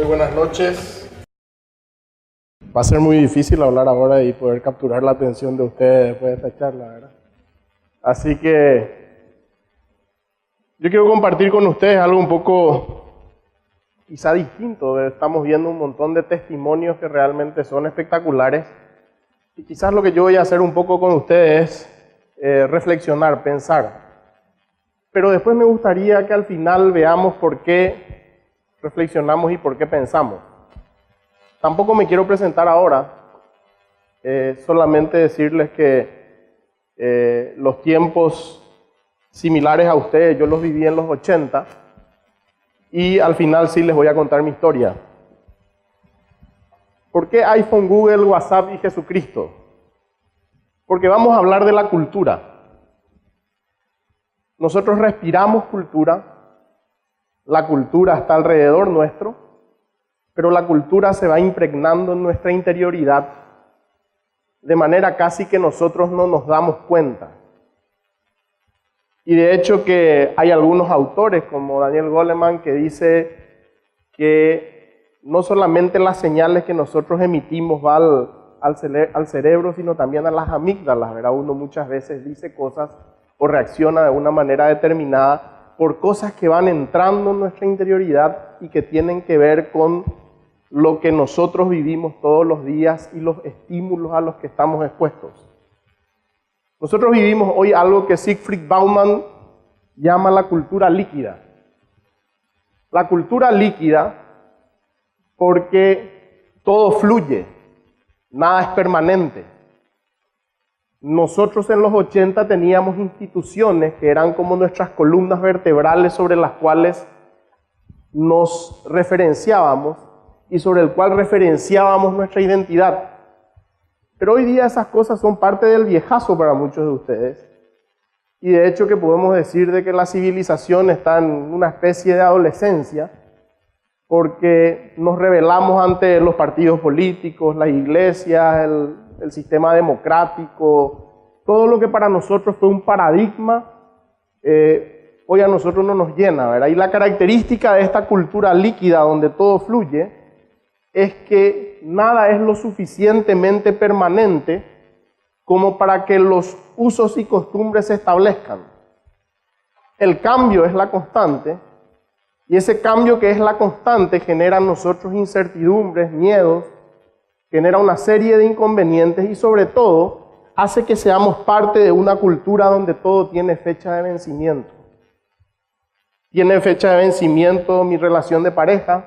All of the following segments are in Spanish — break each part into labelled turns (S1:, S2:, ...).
S1: Muy buenas noches. Va a ser muy difícil hablar ahora y poder capturar la atención de ustedes después de esta charla, ¿verdad? Así que yo quiero compartir con ustedes algo un poco quizá distinto. Estamos viendo un montón de testimonios que realmente son espectaculares y quizás lo que yo voy a hacer un poco con ustedes es reflexionar, pensar. Pero después me gustaría que al final veamos por qué reflexionamos y por qué pensamos. Tampoco me quiero presentar ahora, solamente decirles que los tiempos similares a ustedes, yo los viví en los 80 y al final sí les voy a contar mi historia. ¿Por qué iPhone, Google, WhatsApp y Jesucristo? Porque vamos a hablar de la cultura. Nosotros respiramos cultura, la cultura está alrededor nuestro, pero la cultura se va impregnando en nuestra interioridad de manera casi que nosotros no nos damos cuenta. Y de hecho que hay algunos autores como Daniel Goleman que dice que no solamente las señales que nosotros emitimos van al cerebro, sino también a las amígdalas, ¿verdad? Uno muchas veces dice cosas o reacciona de una manera determinada por cosas que van entrando en nuestra interioridad y que tienen que ver con lo que nosotros vivimos todos los días y los estímulos a los que estamos expuestos. Nosotros vivimos hoy algo que Siegfried Bauman llama la cultura líquida. La cultura líquida porque todo fluye, nada es permanente. Nosotros en los 80 teníamos instituciones que eran como nuestras columnas vertebrales sobre las cuales nos referenciábamos y sobre el cual referenciábamos nuestra identidad. Pero hoy día esas cosas son parte del viejazo para muchos de ustedes. Y de hecho que podemos decir de que la civilización está en una especie de adolescencia porque nos rebelamos ante los partidos políticos, las iglesias, el sistema democrático, todo lo que para nosotros fue un paradigma, hoy a nosotros no nos llena, ¿verdad? Y la característica de esta cultura líquida donde todo fluye es que nada es lo suficientemente permanente como para que los usos y costumbres se establezcan. El cambio es la constante y ese cambio que es la constante genera en nosotros incertidumbres, miedos, genera una serie de inconvenientes y sobre todo hace que seamos parte de una cultura donde todo tiene fecha de vencimiento. Tiene fecha de vencimiento mi relación de pareja,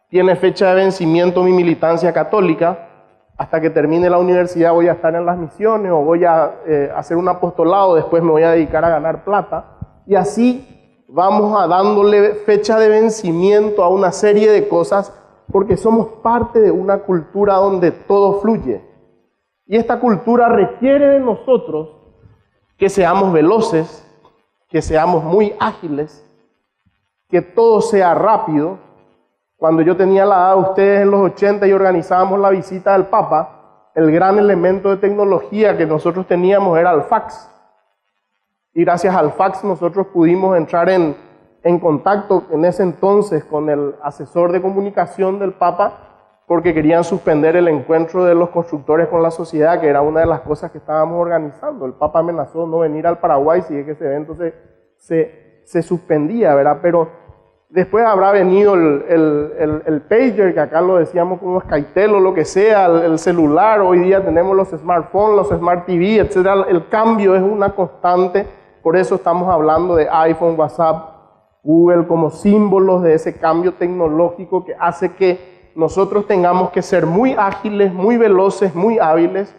S1: tiene fecha de vencimiento mi militancia católica, hasta que termine la universidad voy a estar en las misiones o voy a hacer un apostolado, después me voy a dedicar a ganar plata y así vamos a dándole fecha de vencimiento a una serie de cosas porque somos parte de una cultura donde todo fluye. Y esta cultura requiere de nosotros que seamos veloces, que seamos muy ágiles, que todo sea rápido. Cuando yo tenía la edad de ustedes en los 80 y organizábamos la visita del Papa, el gran elemento de tecnología que nosotros teníamos era el fax. Y gracias al fax nosotros pudimos entrar en contacto en ese entonces con el asesor de comunicación del Papa porque querían suspender el encuentro de los constructores con la sociedad, que era una de las cosas que estábamos organizando. El Papa amenazó no venir al Paraguay si es que ese evento se suspendía, ¿verdad? Pero después habrá venido el pager, que acá lo decíamos como Skytel o lo que sea, el celular. Hoy día tenemos los smartphones, los smart TV, etc. El cambio es una constante, por eso estamos hablando de iPhone, WhatsApp, Google como símbolos de ese cambio tecnológico que hace que nosotros tengamos que ser muy ágiles, muy veloces, muy hábiles,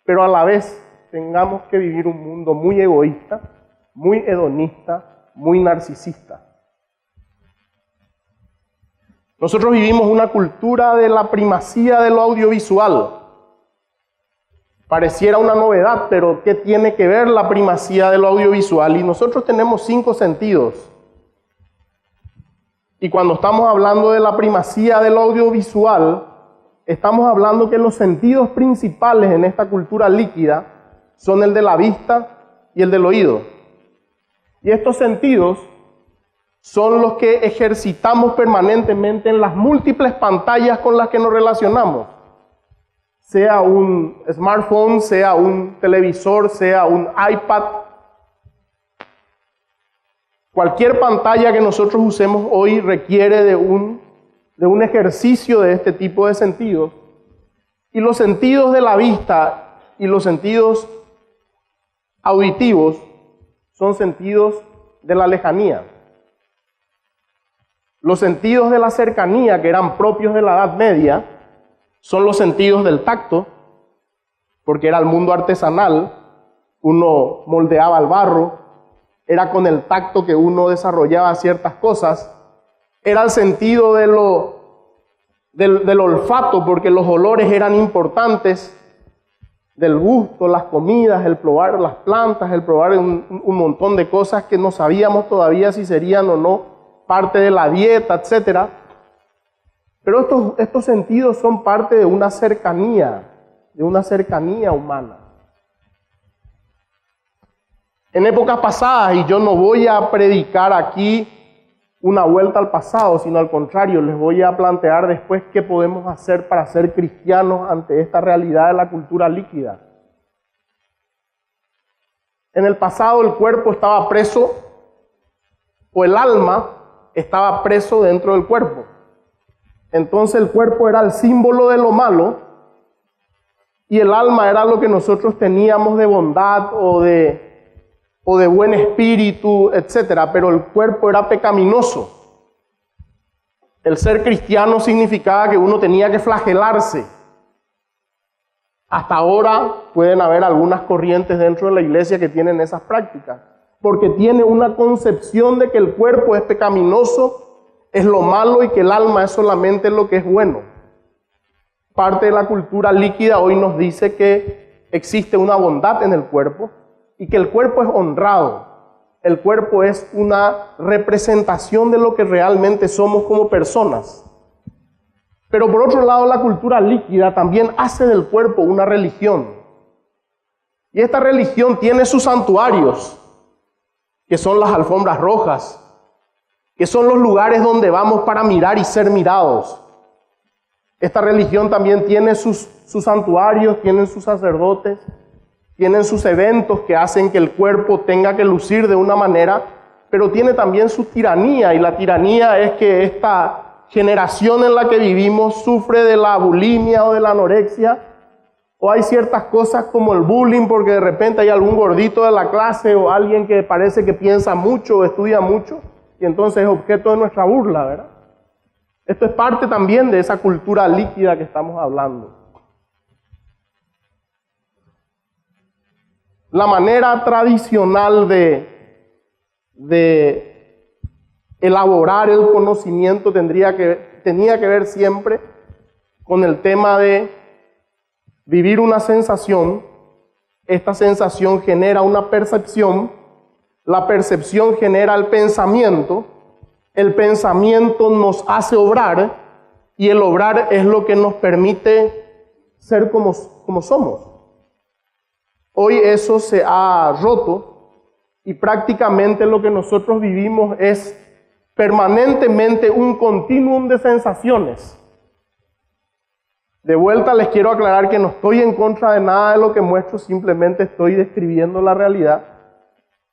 S1: pero a la vez tengamos que vivir un mundo muy egoísta, muy hedonista, muy narcisista. Nosotros vivimos una cultura de la primacía de lo audiovisual. Pareciera una novedad, pero ¿qué tiene que ver la primacía de lo audiovisual? Y nosotros tenemos 5 sentidos. Y cuando estamos hablando de la primacía del audiovisual, estamos hablando que los sentidos principales en esta cultura líquida son el de la vista y el del oído. Y estos sentidos son los que ejercitamos permanentemente en las múltiples pantallas con las que nos relacionamos. Sea un smartphone, sea un televisor, sea un iPad. Cualquier pantalla que nosotros usemos hoy requiere de un ejercicio de este tipo de sentidos. Y los sentidos de la vista y los sentidos auditivos son sentidos de la lejanía. Los sentidos de la cercanía, que eran propios de la Edad Media, son los sentidos del tacto, porque era el mundo artesanal, uno moldeaba el barro, era con el tacto que uno desarrollaba ciertas cosas, era el sentido del olfato, porque los olores eran importantes, del gusto, las comidas, el probar las plantas, el probar un montón de cosas que no sabíamos todavía si serían o no parte de la dieta, etc. Pero estos sentidos son parte de una cercanía humana. En épocas pasadas, y yo no voy a predicar aquí una vuelta al pasado, sino al contrario, les voy a plantear después qué podemos hacer para ser cristianos ante esta realidad de la cultura líquida. En el pasado el cuerpo estaba preso, o el alma estaba preso dentro del cuerpo. Entonces el cuerpo era el símbolo de lo malo y el alma era lo que nosotros teníamos de bondad o de buen espíritu, etc. Pero el cuerpo era pecaminoso. El ser cristiano significaba que uno tenía que flagelarse. Hasta ahora pueden haber algunas corrientes dentro de la iglesia que tienen esas prácticas, porque tiene una concepción de que el cuerpo es pecaminoso, es lo malo y que el alma es solamente lo que es bueno. Parte de la cultura líquida hoy nos dice que existe una bondad en el cuerpo y que el cuerpo es honrado. El cuerpo es una representación de lo que realmente somos como personas. Pero por otro lado, la cultura líquida también hace del cuerpo una religión. Y esta religión tiene sus santuarios, que son las alfombras rojas, que son los lugares donde vamos para mirar y ser mirados. Esta religión también tiene sus santuarios, tienen sus sacerdotes, tienen sus eventos que hacen que el cuerpo tenga que lucir de una manera, pero tiene también su tiranía, y la tiranía es que esta generación en la que vivimos sufre de la bulimia o de la anorexia, o hay ciertas cosas como el bullying, porque de repente hay algún gordito de la clase o alguien que parece que piensa mucho o estudia mucho, y entonces es objeto de nuestra burla, ¿verdad? Esto es parte también de esa cultura líquida que estamos hablando. La manera tradicional de elaborar el conocimiento tenía que ver siempre con el tema de vivir una sensación. Esta sensación genera una percepción, la percepción genera el pensamiento nos hace obrar, y el obrar es lo que nos permite ser como somos. Hoy eso se ha roto y prácticamente lo que nosotros vivimos es permanentemente un continuum de sensaciones. De vuelta les quiero aclarar que no estoy en contra de nada de lo que muestro, simplemente estoy describiendo la realidad.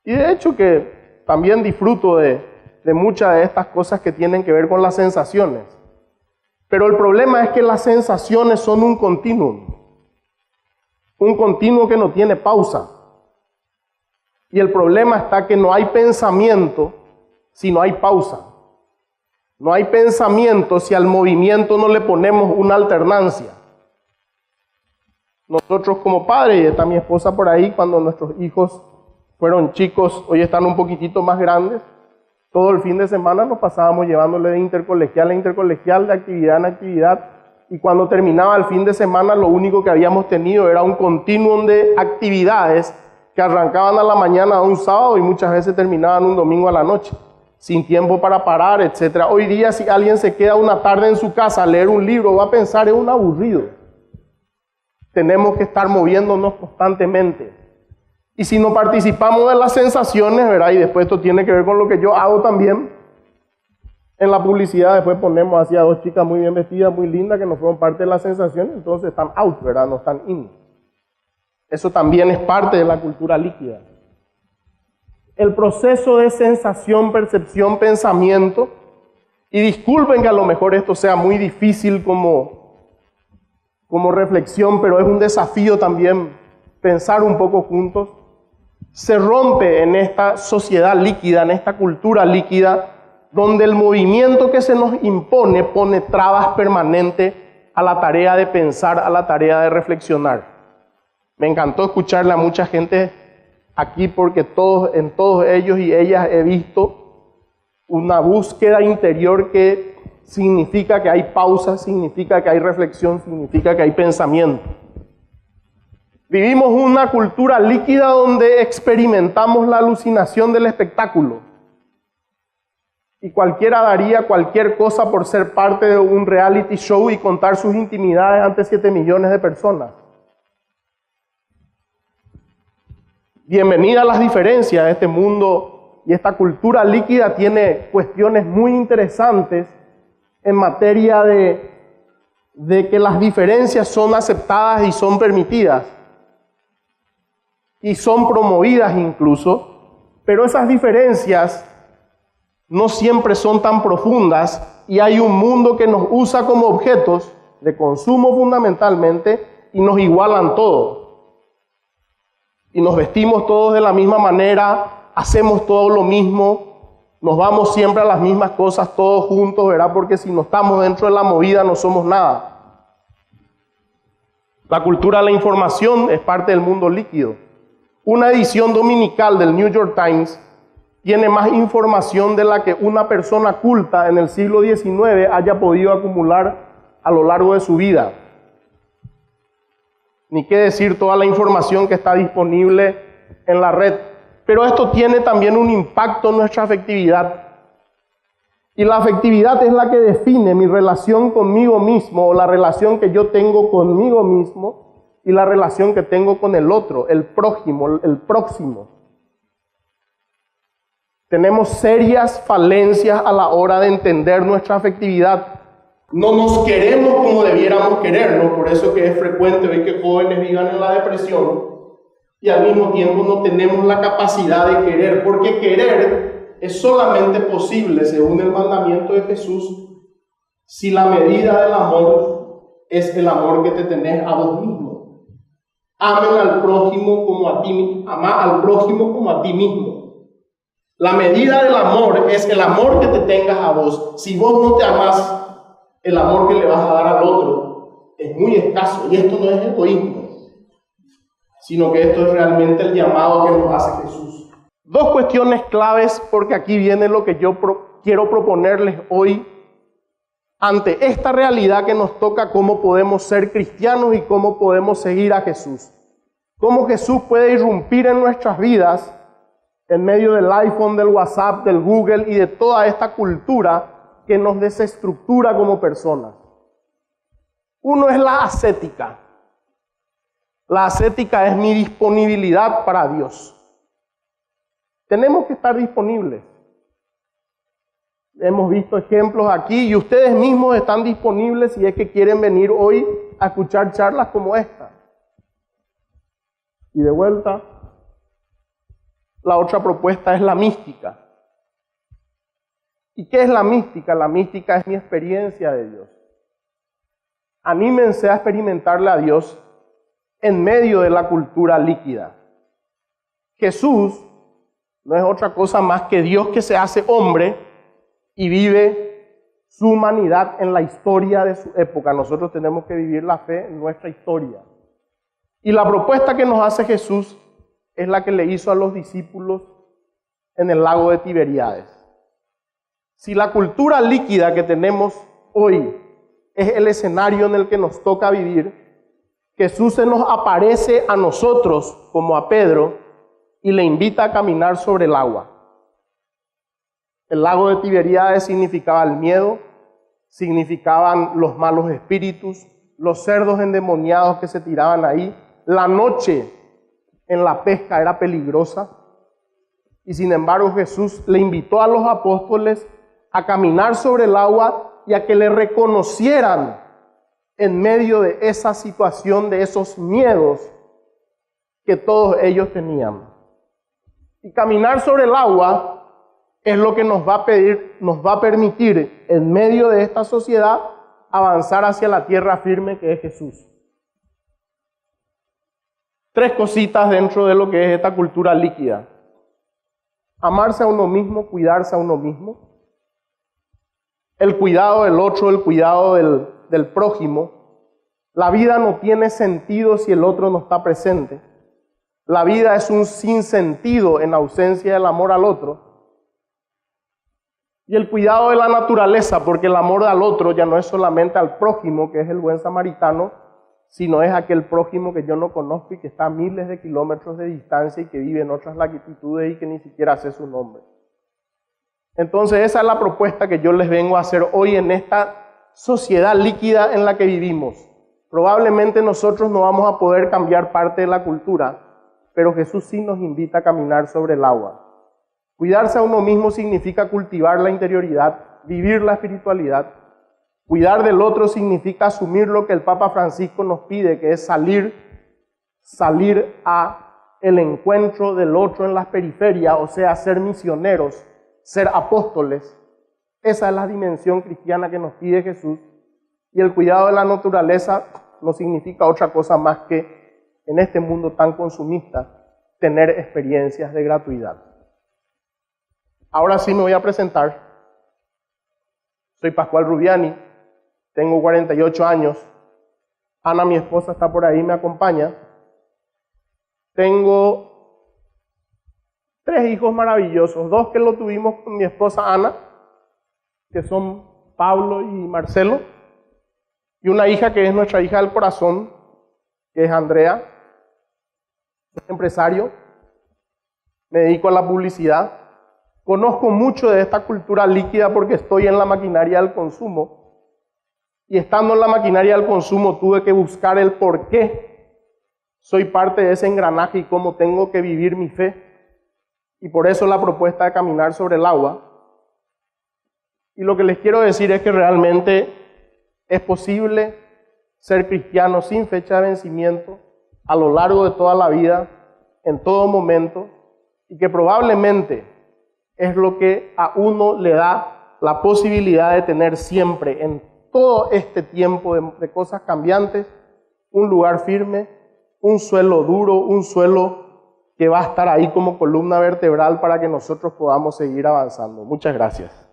S1: Y de hecho que también disfruto de muchas de estas cosas que tienen que ver con las sensaciones. Pero el problema es que las sensaciones son un continuum que no tiene pausa. Y el problema está que no hay pensamiento si no hay pausa. No hay pensamiento si al movimiento no le ponemos una alternancia. Nosotros como padres, y está mi esposa por ahí, cuando nuestros hijos fueron chicos, hoy están un poquitito más grandes, todo el fin de semana nos pasábamos llevándole de intercolegial a intercolegial, de actividad en actividad, y cuando terminaba el fin de semana lo único que habíamos tenido era un continuum de actividades que arrancaban a la mañana de un sábado y muchas veces terminaban un domingo a la noche, sin tiempo para parar, etc. Hoy día si alguien se queda una tarde en su casa a leer un libro, va a pensar es un aburrido. Tenemos que estar moviéndonos constantemente. Y si no participamos de las sensaciones, ¿verdad? Y después esto tiene que ver con lo que yo hago también, En la publicidad después ponemos así a dos chicas muy bien vestidas, muy lindas, que no fueron parte de la sensación, entonces están out, ¿verdad? No están in. Eso también es parte de la cultura líquida. El proceso de sensación, percepción, pensamiento, y disculpen que a lo mejor esto sea muy difícil como reflexión, pero es un desafío también pensar un poco juntos, se rompe en esta sociedad líquida, en esta cultura líquida, donde el movimiento que se nos impone pone trabas permanentes a la tarea de pensar, a la tarea de reflexionar. Me encantó escucharle a mucha gente aquí porque en todos ellos y ellas he visto una búsqueda interior que significa que hay pausa, significa que hay reflexión, significa que hay pensamiento. Vivimos una cultura líquida donde experimentamos la alucinación del espectáculo. Y cualquiera daría cualquier cosa por ser parte de un reality show y contar sus intimidades ante 7 millones de personas. Bienvenida a las diferencias. Este mundo y esta cultura líquida tiene cuestiones muy interesantes en materia de que las diferencias son aceptadas y son permitidas. Y son promovidas incluso, pero esas diferencias no siempre son tan profundas y hay un mundo que nos usa como objetos de consumo fundamentalmente y nos igualan todos. Y nos vestimos todos de la misma manera, hacemos todo lo mismo, nos vamos siempre a las mismas cosas todos juntos, ¿verdad? Porque si no estamos dentro de la movida no somos nada. La cultura de la información es parte del mundo líquido. Una edición dominical del New York Times tiene más información de la que una persona culta en el siglo XIX haya podido acumular a lo largo de su vida. Ni qué decir toda la información que está disponible en la red. Pero esto tiene también un impacto en nuestra afectividad. Y la afectividad es la que define mi relación conmigo mismo, o la relación que yo tengo conmigo mismo, y la relación que tengo con el otro, el prójimo, el próximo. Tenemos serias falencias a la hora de entender nuestra afectividad. No nos queremos como debiéramos querernos, por eso que es frecuente ver que jóvenes vivan en la depresión y al mismo tiempo no tenemos la capacidad de querer, porque querer es solamente posible, según el mandamiento de Jesús, si la medida del amor es el amor que te tenés a vos mismo. Amen al prójimo como a ti, ama al prójimo como a ti mismo. La medida del amor es el amor que te tengas a vos. Si vos no te amás, el amor que le vas a dar al otro es muy escaso. Y esto no es egoísmo, sino que esto es realmente el llamado que nos hace Jesús. Dos cuestiones claves, porque aquí viene lo que yo quiero proponerles hoy ante esta realidad que nos toca, cómo podemos ser cristianos y cómo podemos seguir a Jesús. Cómo Jesús puede irrumpir en nuestras vidas en medio del iPhone, del WhatsApp, del Google y de toda esta cultura que nos desestructura como personas. Uno es la ascética. La ascética es mi disponibilidad para Dios. Tenemos que estar disponibles. Hemos visto ejemplos aquí y ustedes mismos están disponibles si es que quieren venir hoy a escuchar charlas como esta. Y de vuelta, la otra propuesta es la mística. ¿Y qué es la mística? La mística es mi experiencia de Dios. Anímense a experimentarle a Dios en medio de la cultura líquida. Jesús no es otra cosa más que Dios que se hace hombre y vive su humanidad en la historia de su época. Nosotros tenemos que vivir la fe en nuestra historia. Y la propuesta que nos hace Jesús es la que le hizo a los discípulos en el lago de Tiberíades. Si la cultura líquida que tenemos hoy es el escenario en el que nos toca vivir, Jesús se nos aparece a nosotros como a Pedro y le invita a caminar sobre el agua. El lago de Tiberíades significaba el miedo, significaban los malos espíritus, los cerdos endemoniados que se tiraban ahí. La noche en la pesca era peligrosa y sin embargo Jesús le invitó a los apóstoles a caminar sobre el agua y a que le reconocieran en medio de esa situación, de esos miedos que todos ellos tenían. Y caminar sobre el agua es lo que nos va a permitir en medio de esta sociedad avanzar hacia la tierra firme que es Jesús. 3 cositas dentro de lo que es esta cultura líquida. Amarse a uno mismo, cuidarse a uno mismo. El cuidado del otro, el cuidado del prójimo. La vida no tiene sentido si el otro no está presente. La vida es un sinsentido en ausencia del amor al otro. Y el cuidado de la naturaleza, porque el amor al otro ya no es solamente al prójimo, que es el buen samaritano, sino es aquel prójimo que yo no conozco y que está a miles de kilómetros de distancia y que vive en otras latitudes y que ni siquiera sé su nombre. Entonces esa es la propuesta que yo les vengo a hacer hoy en esta sociedad líquida en la que vivimos. Probablemente nosotros no vamos a poder cambiar parte de la cultura, pero Jesús sí nos invita a caminar sobre el agua. Cuidarse a uno mismo significa cultivar la interioridad, vivir la espiritualidad. Cuidar del otro significa asumir lo que el Papa Francisco nos pide, que es salir a el encuentro del otro en las periferias, o sea, ser misioneros, ser apóstoles. Esa es la dimensión cristiana que nos pide Jesús. Y el cuidado de la naturaleza no significa otra cosa más que, en este mundo tan consumista, tener experiencias de gratuidad. Ahora sí me voy a presentar. Soy Pascual Rubiani, tengo 48 años. Ana, mi esposa, está por ahí, me acompaña. Tengo 3 hijos maravillosos, 2 que lo tuvimos con mi esposa Ana, que son Pablo y Marcelo, y una hija que es nuestra hija del corazón, que es Andrea. Soy empresario, me dedico a la publicidad. Conozco mucho de esta cultura líquida porque estoy en la maquinaria del consumo. Y estando en la maquinaria del consumo tuve que buscar el por qué soy parte de ese engranaje y cómo tengo que vivir mi fe. Y por eso la propuesta de caminar sobre el agua. Y lo que les quiero decir es que realmente es posible ser cristiano sin fecha de vencimiento a lo largo de toda la vida, en todo momento, y que probablemente es lo que a uno le da la posibilidad de tener siempre, en todo este tiempo de cosas cambiantes, un lugar firme, un suelo duro, un suelo que va a estar ahí como columna vertebral para que nosotros podamos seguir avanzando. Muchas gracias.